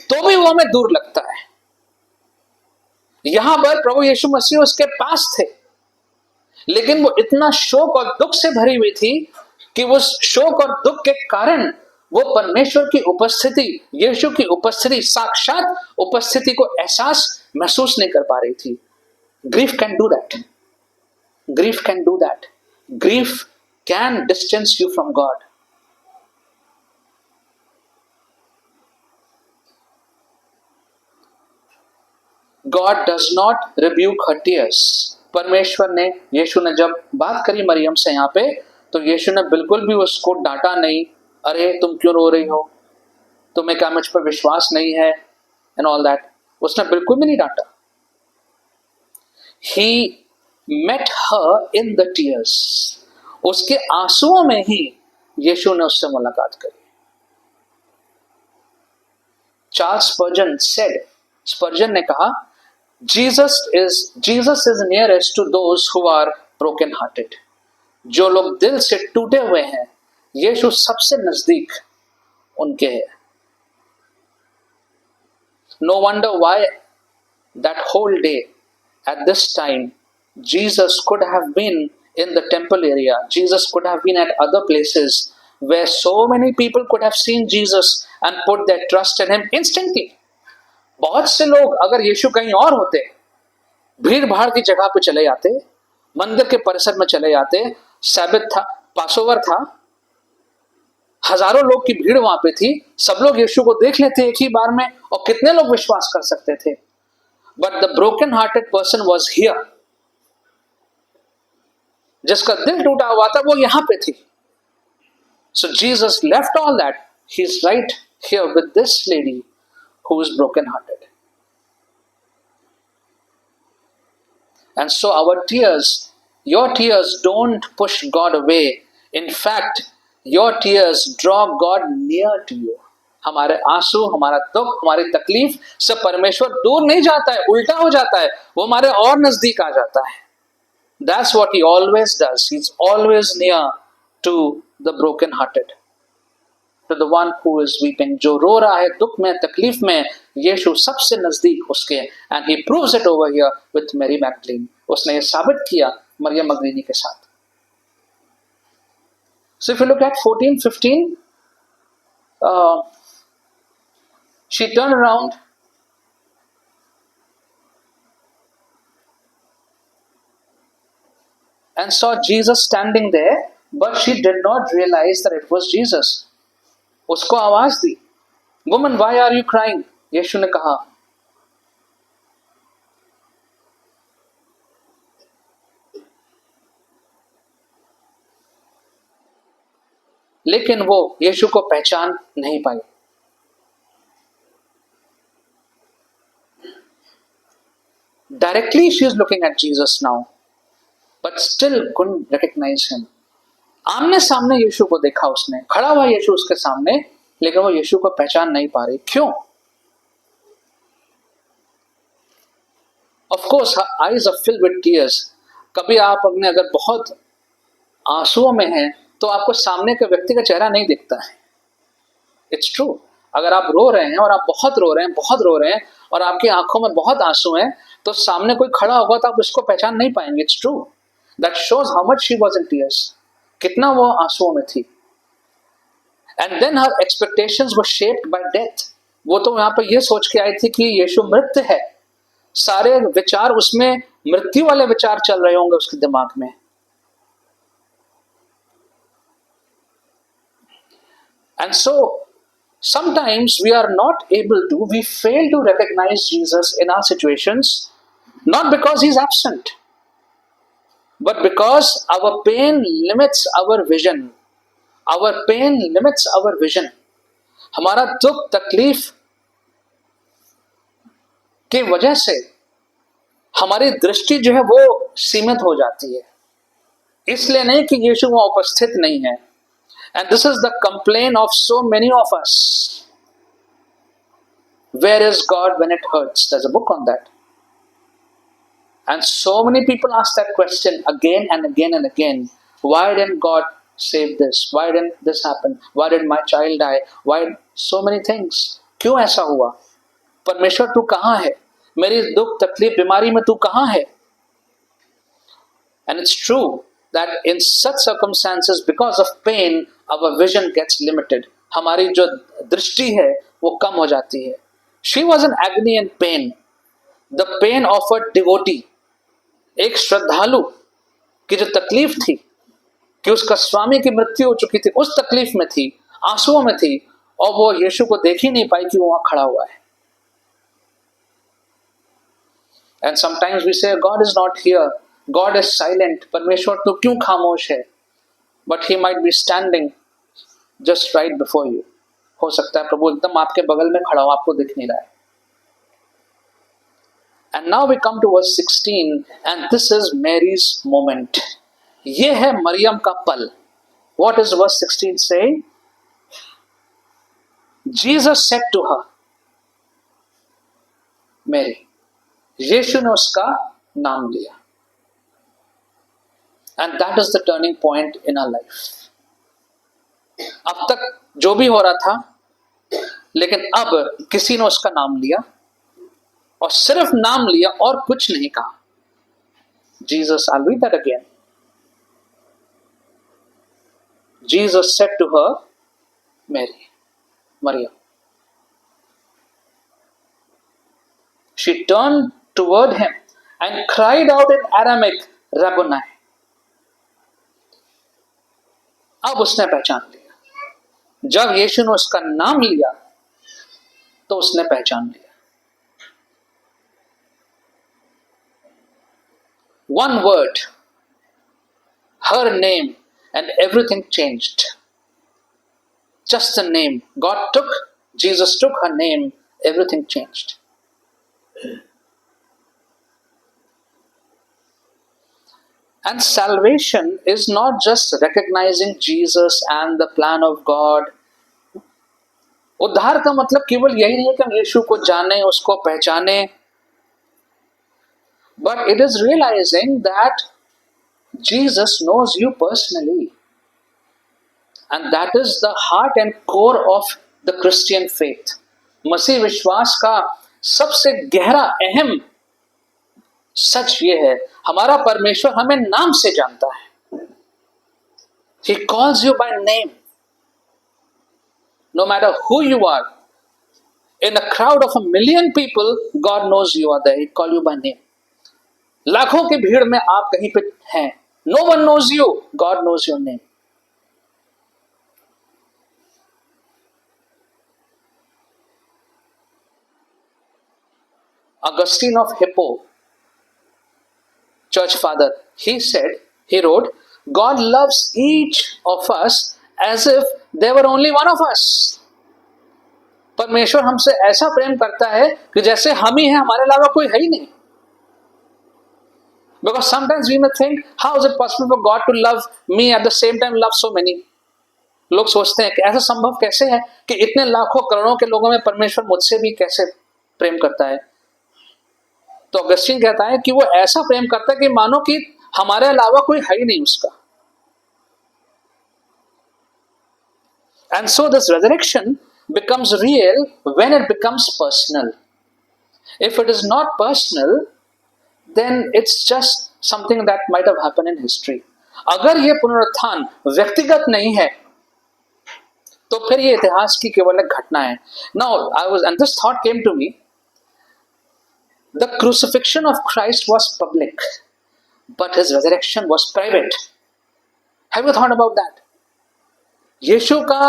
तो भी वो हमें दूर लगता है। यहां पर प्रभु यीशु मसीह उसके पास थे, लेकिन वो इतना शोक और दुख से भरी हुई थी कि वो शोक और दुख के कारण वो परमेश्वर की उपस्थिति, यीशु की उपस्थिति, साक्षात उपस्थिति को एहसास महसूस नहीं कर पा रही थी। Grief can do that. Grief can do that. Grief can distance you from God. God does not rebuke her tears. परमेश्वर ने, यीशु ने जब बात करी मरियम से यहाँ पे, तो यीशु ने बिल्कुल भी उसको डांटा नहीं। अरे तुम क्यों रो रही हो, तुम्हें क्या मुझ पर विश्वास नहीं है, एंड ऑल दैट। उसने बिल्कुल भी नहीं डांटा। He met her in the tears. उसके आंसुओं में ही यीशु ने उससे मुलाकात करी। चार्ल्स स्पर्जन ने कहा, Jesus is nearest to those who are broken hearted. जो लोग दिल से टूटे हुए हैं, यीशु सबसे नजदीक उनके है। No wonder why that whole day at this time Jesus could have been in the temple area. Jesus could have been at other places where so many people could have seen Jesus and put their trust in him instantly. बहुत से लोग अगर यीशु कहीं और होते, भीड़ भाड़ की जगह पे चले जाते, मंदिर के परिसर में चले जाते, सैबत था, पासोवर था, हजारों लोग की भीड़ वहां पे थी, सब लोग यीशु को देख लेते एक ही बार में, और कितने लोग विश्वास कर सकते थे। But the broken hearted person was here. जिसका दिल टूटा हुआ था वो यहां पे थी। So Jesus left all that, he is right here with this lady who is broken hearted. And so our tears, your tears don't push God away. In fact, your tears draw God near to you. हमारे आंसू, हमारा दुख, हमारी तकलीफ से परमेश्वर दूर नहीं जाता है, उल्टा हो जाता है, वो हमारे और नजदीक आ जाता है। That's what he always does. He's always near to the broken hearted. To the one who is weeping. जो रो रहा है दुख में, तकलीफ में, यीशु सबसे नजदीक उसके। And he proves it over here with Mary Magdalene. उसने ये साबित किया मरियम मगदलीनी के साथ। So if you look at 14, 15, She turned around and saw Jesus standing there, but she did not realize that it was Jesus. उसको आवाज दी, Woman, why are you crying? यीशु ने कहा, लेकिन वो यीशु को पहचान नहीं पाई. Directly she is looking at Jesus now, but still couldn't recognize him. आमने सामने यीशु को देखा उसने, खड़ा हुआ यीशु उसके सामने, लेकिन वो यीशु को पहचान नहीं पा रही. क्यों? Of course, her eyes are filled with tears. कभी आप अपने अगर बहुत आंसुओं में हैं तो आपको सामने के व्यक्ति का चेहरा नहीं दिखता है. It's true. अगर आप रो रहे हैं और आप बहुत रो रहे हैं और आपकी आंखों में बहुत आंसू हैं, तो सामने कोई खड़ा होगा तो आप उसको पहचान नहीं पाएंगे. It's true. That shows how much she was in tears. कितना वो आंसुओं में थी. And then her expectations were shaped by death. वो तो यहाँ पर ये सोच के आई थी कि यीशु मृत है. सारे विचार उसमें मृत्यु वाले विचार चल रहे होंगे उसके दिमाग में. And so, sometimes we fail to recognize Jesus in our situations, not because he's absent, but because our pain limits our vision. Our pain limits our vision. हमारा दुख तकलीफ के वजह से हमारी दृष्टि जो है वो सीमित हो जाती है. इसलिए नहीं कि यीशु वहां उपस्थित नहीं है. And this is the complaint of so many of us. Where is God when it hurts? There's a book on that. And so many people ask that question again and again and again. Why didn't God save this? Why didn't this happen? Why did my child die? Why so many things? क्यों ऐसा हुआ? परमेश्वर तू कहाँ है? मेरी दुख तकलीफ बीमारी में तू कहाँ है? And it's true that in such circumstances, because of pain, our vision gets limited. हमारी जो दृष्टि है वो कम हो जाती है. She was in agony and pain. The pain of a devotee. एक श्रद्धालु की जो तकलीफ थी कि उसका स्वामी की मृत्यु हो चुकी थी, उस तकलीफ में थी, आंसुओं में थी, और वो यीशु को देख ही नहीं पाई कि वो वहां खड़ा हुआ है. And sometimes we say, God is not here. God is silent. परमेश्वर तो क्यों खामोश है? But he might be standing just right before you. हो सकता है प्रभु एकदम आपके बगल में खड़ा हो, आपको दिख नहीं रहा है. And now we come to verse 16, and this is Mary's moment. ये है मरियम का पल. What is verse 16 saying? Jesus said to her, Mary. यीशु ने उसका नाम लिया. And that is the turning point in our life. अब तक जो भी हो रहा था, लेकिन अब किसी ने उसका नाम लिया, और सिर्फ नाम लिया और कुछ नहीं कहा. Jesus, I'll read that again. Jesus said to her, Mary, Maria. She turned toward him and cried out in Aramaic, Rabboni. अब उसने पहचान लिया. जब यीशु ने उसका नाम लिया तो उसने पहचान लिया. One word, her name, and everything changed. Just the name. Jesus took her name, everything changed. And salvation is not just recognizing Jesus and the plan of God. उद्धार का मतलब केवल यही नहीं है कि हम यीशु को जाने, उसको पहचाने. But it is realizing that Jesus knows you personally. And that is the heart and core of the Christian faith. मसीह विश्वास का सबसे गहरा अहम सच ये है, हमारा परमेश्वर हमें नाम से जानता है. He calls you by name. No matter who you are, In a crowd of 1,000,000 people, God knows you are there. He call you by name. लाखों की भीड़ में आप कहीं पे हैं. No one knows you. God knows your name. Augustine of Hippo, church father, he wrote, God loves each of us as if there were only one of us. परमेश्वर हमसे ऐसा प्रेम करता है कि जैसे हम ही हैं, हमारे अलावा कोई है ही नहीं. Because sometimes we may think, how is it possible for God to love me at the same time love so many? लोग सोचते हैं कि ऐसा संभव कैसे है कि इतने लाखों करोड़ों के लोगों में परमेश्वर मुझसे भी कैसे प्रेम करता है. तो अगस्तीन कहता है कि वो ऐसा प्रेम करता है कि मानो कि हमारे अलावा कोई है ही नहीं उसका. And so this resurrection becomes real when it becomes personal. If it is not personal, then it's just something that might have happened in history. अगर ये पुनरुत्थान व्यक्तिगत नहीं है तो फिर ये इतिहास की केवल एक घटना है. And this thought came to me. The crucifixion of Christ was public, but his resurrection was private. Have you thought about that? यीशु का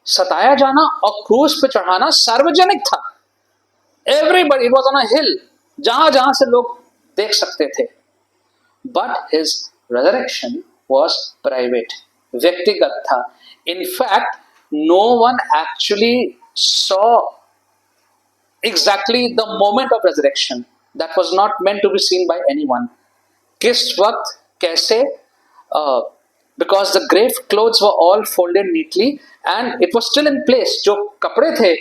सताया जाना और क्रूस पे चढ़ाना सार्वजनिक था. Everybody, it was on a hill, जहां जहां से लोग देख सकते थे. But his resurrection was private, व्यक्तिगत था. In fact, no one actually saw exactly the moment of resurrection. That was not meant to be seen by anyone. किस वक्त कैसे, because the grave clothes were all folded neatly and it was still in place. जो कपड़े थे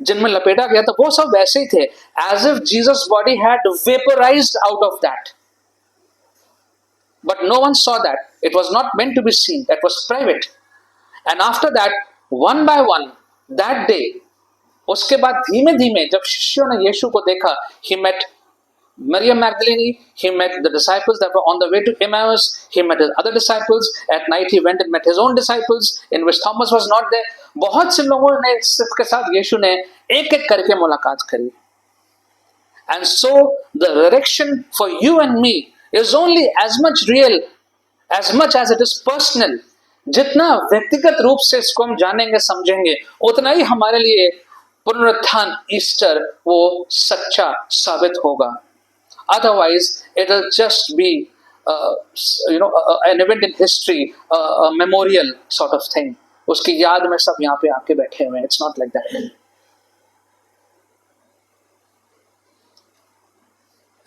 जिनमें लपेटा गया था वो सब वैसे ही थे, as if Jesus' body had vaporized out of that. But no one saw that. It was not meant to be seen. That was private. And after that, one by one, that day, उसके बाद धीमे धीमे जब शिष्यों ने यीशु को देखा, he met Maryam Magdalene, he met the disciples that were on the way to Emmaus, he met his other disciples. At night he went and met his own disciples, in which Thomas was not there. बहुत से लोगों ने के साथ यीशु ने एक एक करके मुलाकात करी. And so the resurrection for you and me is only as much real, as much as it is personal. जितना व्यक्तिगत रूप से इसको हम जानेंगे समझेंगे उतना ही हमारे लिए पुनरुत्थान ईस्टर वो सच्चा साबित होगा. Otherwise, it will just be, an event in history, a memorial sort of thing. उसकी याद में सब यहाँ पे आके बैठे हुए हैं. It's not like that.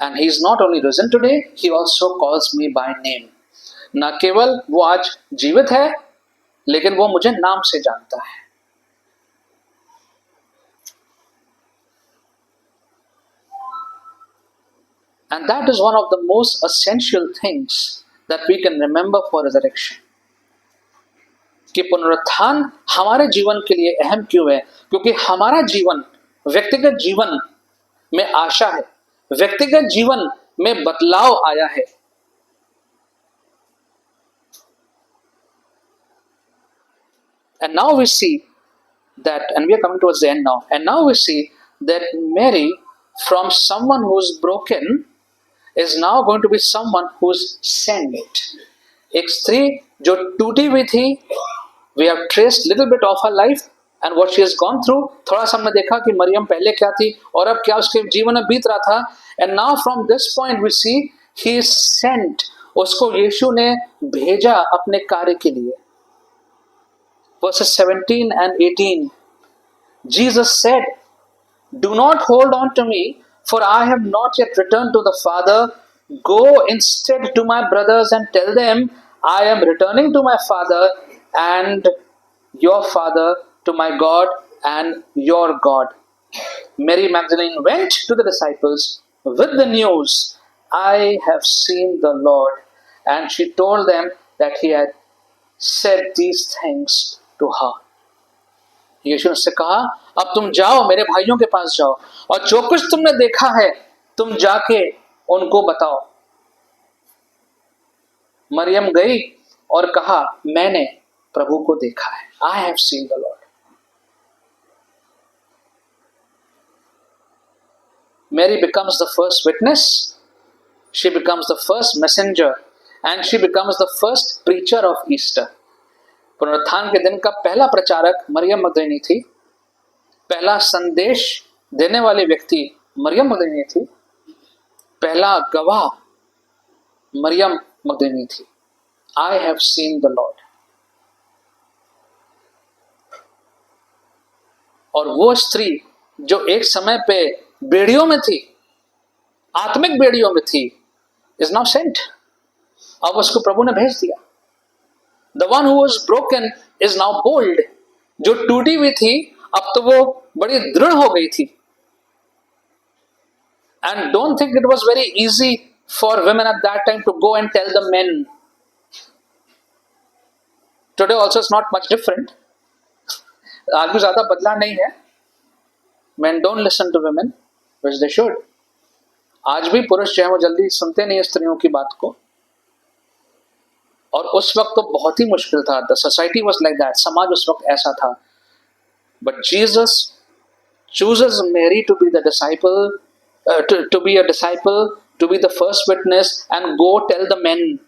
And he is not only risen today, he also calls me by name. न केवल वो आज जीवित है, लेकिन वो मुझे नाम से जानता है. And that is one of the most essential things that we can remember for resurrection. कि पुनरुत्थान हमारे जीवन के लिए अहम क्यों है? क्योंकि हमारा जीवन, व्यक्तिगत जीवन में आशा है, व्यक्तिगत जीवन में बदलाव आया है. And now we see that, and we are coming towards the end now, and now we see that Mary, from someone who's broken, is now going to be someone who's sent. एक स्त्री जो टूटी हुई थी, we have traced little bit of her life and what she has gone through. थोड़ा सा हमने देखा कि मरियम पहले क्या थी और अब क्या उसके जीवन में बीत रहा था. And now from this point we see he is sent. उसको यीशु ने भेजा अपने कार्य के लिए. Verses 17 and 18. Jesus said, "Do not hold on to me, for I have not yet returned to the Father. Go instead to my brothers and tell them, I am returning to my Father and your Father, to my God and your God." Mary Magdalene went to the disciples with the news, "I have seen the Lord." And she told them that he had said these things to her. यीशु ने उससे कहा, अब तुम जाओ, मेरे भाइयों के पास जाओ और जो कुछ तुमने देखा है तुम जाके उनको बताओ. मरियम गई और कहा, मैंने प्रभु को देखा है. I have seen the Lord. Mary becomes the first witness, she becomes the first messenger, and she becomes the first preacher of Easter. पुनरुत्थान के दिन का पहला प्रचारक मरियम मगदलीनी थी, पहला संदेश देने वाली व्यक्ति मरियम मगदलीनी थी, पहला गवाह मरियम मगदलीनी थी. I have seen the Lord. और वो स्त्री जो एक समय पे बेड़ियों में थी, आत्मिक बेड़ियों में थी, इज नाउ सेंट. अब उसको प्रभु ने भेज दिया. The one who was broken is now bold. जो टूटी हुई थी अब तो वो बड़ी दृढ़ हो गई थी. And don't think it was very easy for women at that time to go and tell the men. Today also it's not much different. आज भी ज्यादा बदला नहीं है. Men don't listen to women, which they should. आज भी पुरुष जो है वो जल्दी सुनते नहीं स्त्रियों की बात को. और उस वक्त तो बहुत ही मुश्किल था. The society was like that. समाज उस वक्त ऐसा था. But Jesus chooses Mary to be the disciple, to be a disciple, to be the first witness and go tell the men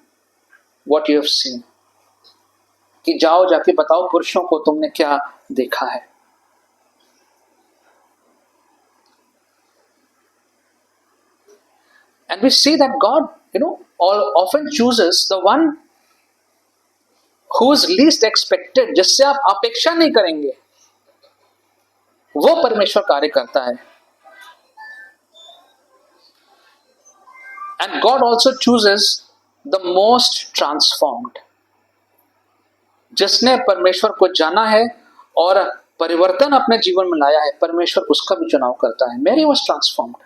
what you have seen. कि जाओ जाके बताओ पुरुषों को तुमने क्या देखा है. And we see that God, often chooses the one who is least expected, जिससे आप अपेक्षा नहीं करेंगे, वो परमेश्वर कार्य करता है. And God also chooses the most transformed. जिसने परमेश्वर को जाना है और परिवर्तन अपने जीवन में लाया है, परमेश्वर उसका भी चुनाव करता है. Mary was transformed,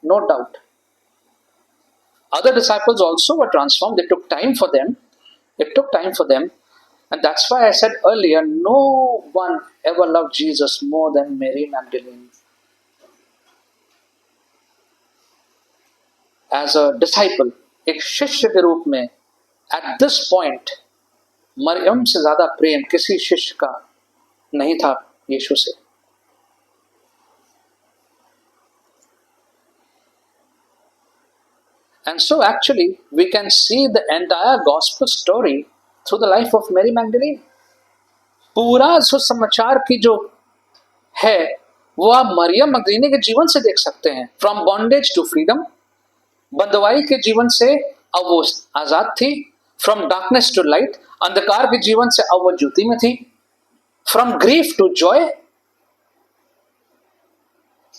no doubt. Other disciples also were transformed. It took time for them. And that's why I said earlier, no one ever loved Jesus more than Mary Magdalene. As a disciple, एक शिष्य के रूप में, at this point, Maryam से ज्यादा प्रेम किसी शिष्य का नहीं था यीशु से. And so actually we can see the entire gospel story through the life of Mary Magdalene. पूरा सुसमाचार की जो है वो आप मरियम मगदलीनी के जीवन से देख सकते हैं. From bondage to freedom. बंदवाई के जीवन से अब वो आजाद थी. From darkness to light. अंधकार के जीवन से अब वो ज्योति में थी. From grief to joy.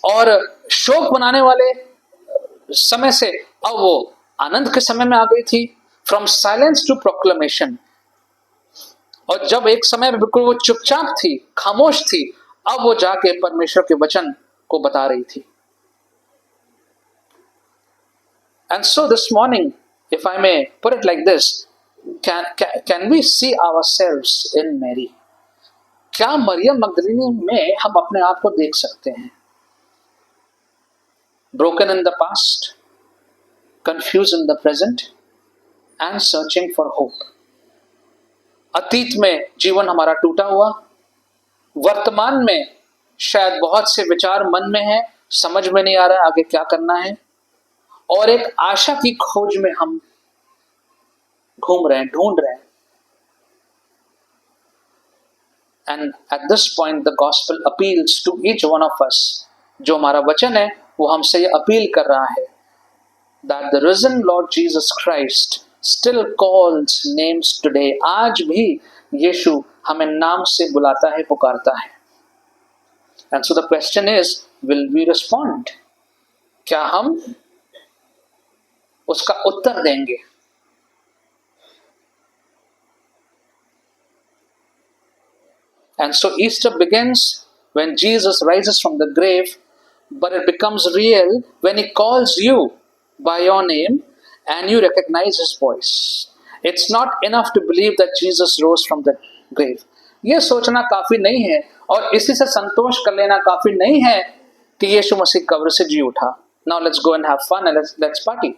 और शोक बनाने वाले समय से अब वो आनंद के समय में आ गई थी. From silence to proclamation. और जब एक समय में बिल्कुल वो चुपचाप थी, खामोश थी, अब वो जाके परमेश्वर के वचन को बता रही थी. And so this morning, if I may put it like this, can we see ourselves in Mary. क्या मरियम मगदलीनी में हम अपने आप को देख सकते हैं? Broken in the past, confused in the present, and searching for hope. अतीत में जीवन हमारा टूटा हुआ, वर्तमान में शायद बहुत से विचार मन में है, समझ में नहीं आ रहा है आगे क्या करना है, और एक आशा की खोज में हम घूम रहे हैं, ढूंढ रहे हैं. And at this point the gospel appeals to each one of us. जो हमारा वचन है वो हमसे ये अपील कर रहा है that the risen Lord Jesus Christ still calls names today. आज भी यीशु हमें नाम से बुलाता है, पुकारता है. And so the question is, will we respond? क्या हम उसका उत्तर देंगे? And so Easter begins when Jesus rises from the grave, but it becomes real when he calls you by your name and you recognize his voice. It's not enough to believe that Jesus rose from the grave. ये सोचना काफी नहीं है और इसी से संतोष कर लेना काफी नहीं है कि यीशु मसीह कब्र से जी उठा. Now let's go and have fun and let's party.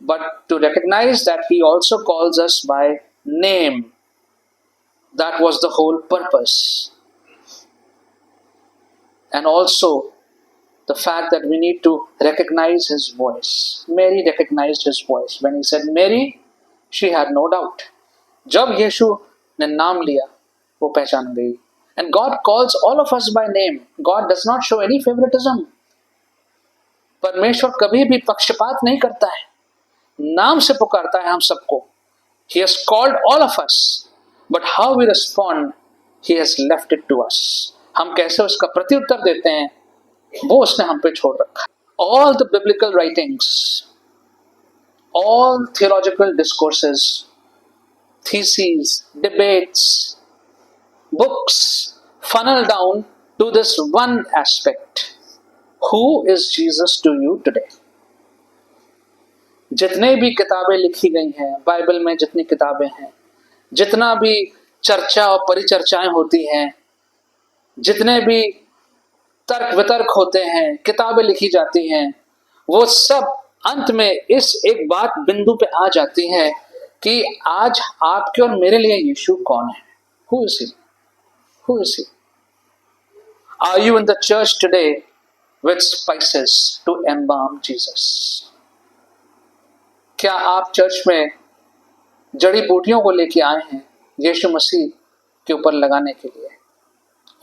But to recognize that he also calls us by name. That was the whole purpose. and also the fact that we need to recognize his voice. Mary recognized his voice when he said Mary. She had no doubt. जब यीशु ने नाम लिया वो पहचान गई. And God calls all of us by name. God does not show any favoritism. परमेश्वर कभी भी पक्षपात नहीं करता है, नाम से पुकारता है हम सबको. He has called all of us, but how we respond, he has left it to us. हम कैसे उसका प्रत्युत्तर देते हैं वो उसने हम पे छोड़ रखा. All the biblical writings, all theological discourses, theses, debates, books funnel down to this one aspect. Who is Jesus to you today? जितने भी किताबें लिखी गई हैं, बाइबल में जितनी किताबें हैं, जितना भी चर्चा और परिचर्चाएं होती हैं, जितने भी तर्क वितर्क होते हैं, किताबें लिखी जाती हैं, वो सब अंत में इस एक बात बिंदु पे आ जाती है कि आज आपके और मेरे लिए यीशु कौन है? Who is he? Who is he? Are you in the church today with spices to embalm Jesus? क्या आप चर्च में जड़ी बूटियों को लेके आए हैं यीशु मसीह के ऊपर लगाने के लिए?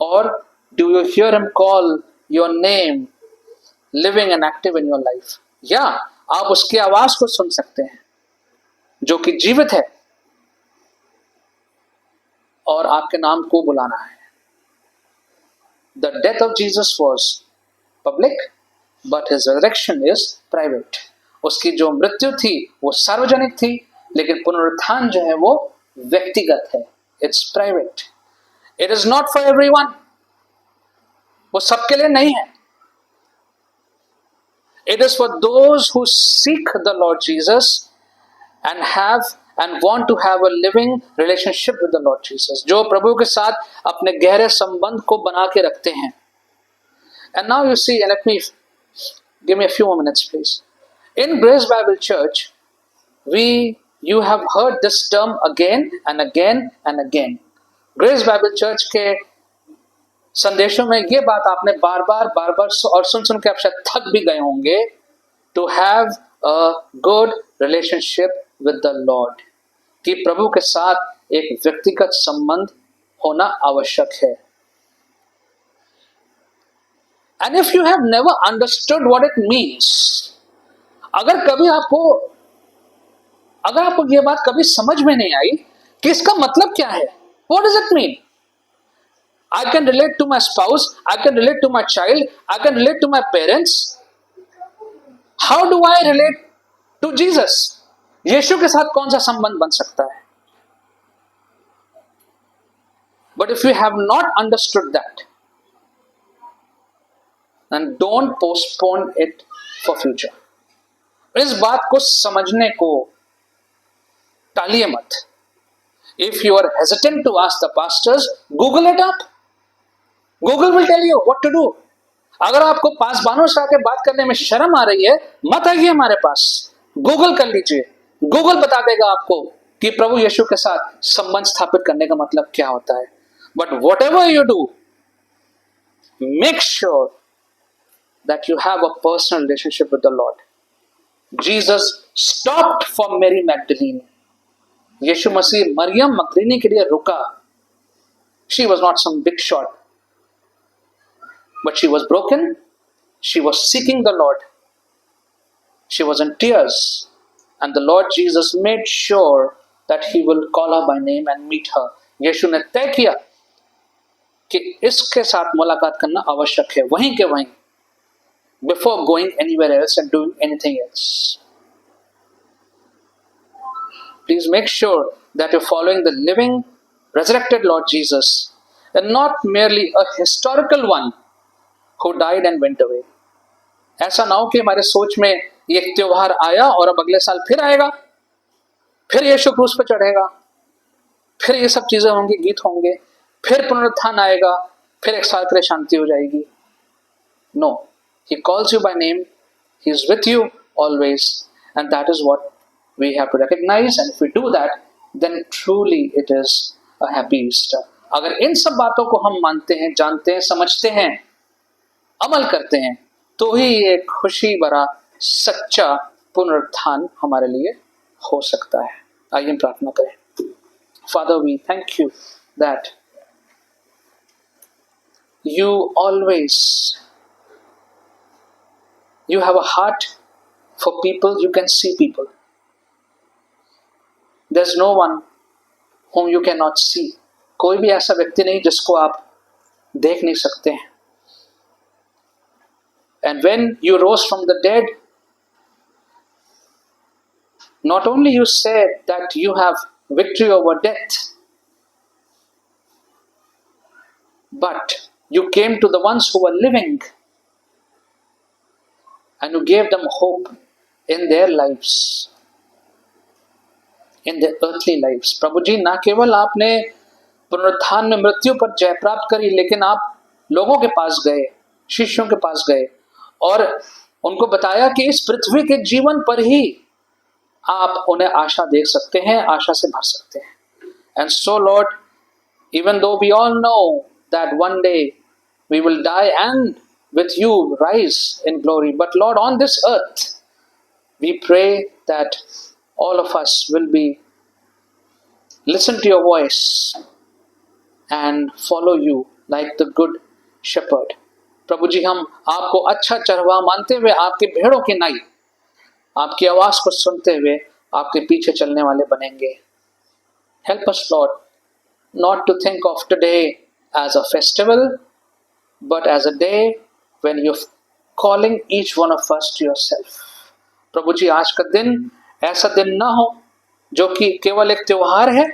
और do you hear him call your name living and active in your life? या आप उसकी आवाज को सुन सकते हैं जो कि जीवित है और आपके नाम को बुलाना है. The death of Jesus was public, but his resurrection is private. उसकी जो मृत्यु थी वो सार्वजनिक थी, लेकिन पुनरुत्थान जो है वो व्यक्तिगत है. It's private. It is not for everyone. वो सबके लिए नहीं है. It is for those who seek the Lord Jesus and want to have a living relationship with the Lord Jesus. जो प्रभु के साथ अपने गहरे संबंध को बना के रखते हैं. And now you see, and give me a few more minutes, please. In Grace Bible Church, you have heard this term again and again and again. Grace Bible Church के संदेशों में ये बात आपने बार बार और सुन के आप शायद थक भी गए होंगे. To have a good relationship with the Lord. कि प्रभु के साथ एक व्यक्तिगत संबंध होना आवश्यक है. And if you have never understood what it means, अगर आपको ये बात कभी समझ में नहीं आई कि इसका मतलब क्या है, what does it mean? I can relate to my spouse, I can relate to my child, I can relate to my parents. How do I relate to Jesus? यीशु के साथ कौन सा संबंध बन सकता है? But if you have not understood that, then don't postpone it for future. इस बात को समझने को टालिए मत. If you are hesitant to ask the pastors, Google it up. Google will tell you what to do. अगर आपको पासबानों से आके बात करने में शर्म आ रही है, मत आइए हमारे पास. गूगल कर लीजिए. गूगल बता देगा आपको कि प्रभु यीशु के साथ संबंध स्थापित करने का मतलब क्या होता है. But whatever you do, make sure that you have a personal relationship with the Lord. Jesus stopped for Mary Magdalene. यीशु मसीह मरियम मगदलीनी के लिए रुका. She was not some big shot, but she was broken. She was seeking the Lord. She was in tears, and the Lord Jesus made sure that he will call her by name and meet her. यीशु ने तय किया कि इसके साथ मुलाकात करना आवश्यक है, वहीं के वहीं, before going anywhere else and doing anything else. Please make sure that you're following the living, resurrected Lord Jesus, and not merely a historical one who died and went away. ऐसा ना हो कि हमारे सोच में ये त्योहार आया और अब अगले साल फिर आएगा, फिर यीशु क्रूस पर चढ़ेगा, फिर ये सब चीजें होंगी, गीत होंगे, फिर पुनरुत्थान आएगा, फिर एक साल के लिए शांति हो जाएगी. No, he calls you by name, he is with you always, and that is what we have to recognize. And if we do that, then truly it is a happy Easter. अगर इन सब बातों को हम मानते हैं, जानते हैं, समझते हैं, अमल करते हैं तो ही एक खुशी भरा सच्चा पुनरुत्थान हमारे लिए हो सकता है। आइए हम प्रार्थना करें। Father, we thank you that you always, you have a heart for people, you can see people. There's no one whom you cannot see. कोई भी ऐसा व्यक्ति नहीं जिसको आप देख नहीं सकते हैं। And when you rose from the dead, not only you said that you have victory over death, but you came to the ones who were living and you gave them hope in their lives, in their earthly lives. प्रभु जी, ना केवल आपने पुनरुत्थान में मृत्यु पर जय प्राप्त करी, लेकिन आप लोगों के पास गए, शिष्यों के पास गए और उनको बताया कि इस पृथ्वी के जीवन पर ही आप उन्हें आशा देख सकते हैं, आशा से भर सकते हैं। And so Lord, even though we all know that one day we will die and with you rise in glory, but Lord, on this earth we pray that all of us will be listen to your voice and follow you like the good shepherd. प्रभु जी, हम आपको अच्छा चरवाहा मानते हुए आपके भेड़ों की नाई, आपकी आवाज को सुनते हुए आपके पीछे चलने वाले बनेंगे। Help us, Lord, not to think of today as a festival, but as a day when you're calling each one of us to yourself. प्रभु जी, आज का दिन ऐसा दिन ना हो जो कि केवल एक त्योहार है,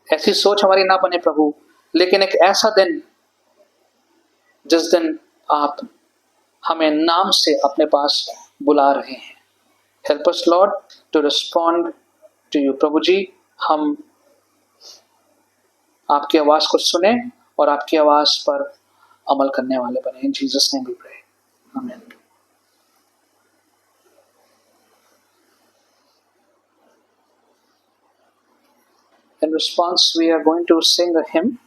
ऐसी सोच हमारी ना बने प्रभु, लेकिन एक ऐसा दिन जिस दिन आप हमें नाम से अपने पास बुला रहे हैं। Help us, Lord, to respond to you. प्रभु जी, हम आपकी आवाज को सुने और आपकी आवाज पर अमल करने वाले बने। In Jesus' name we pray. Amen. In response, we are going to sing a hymn.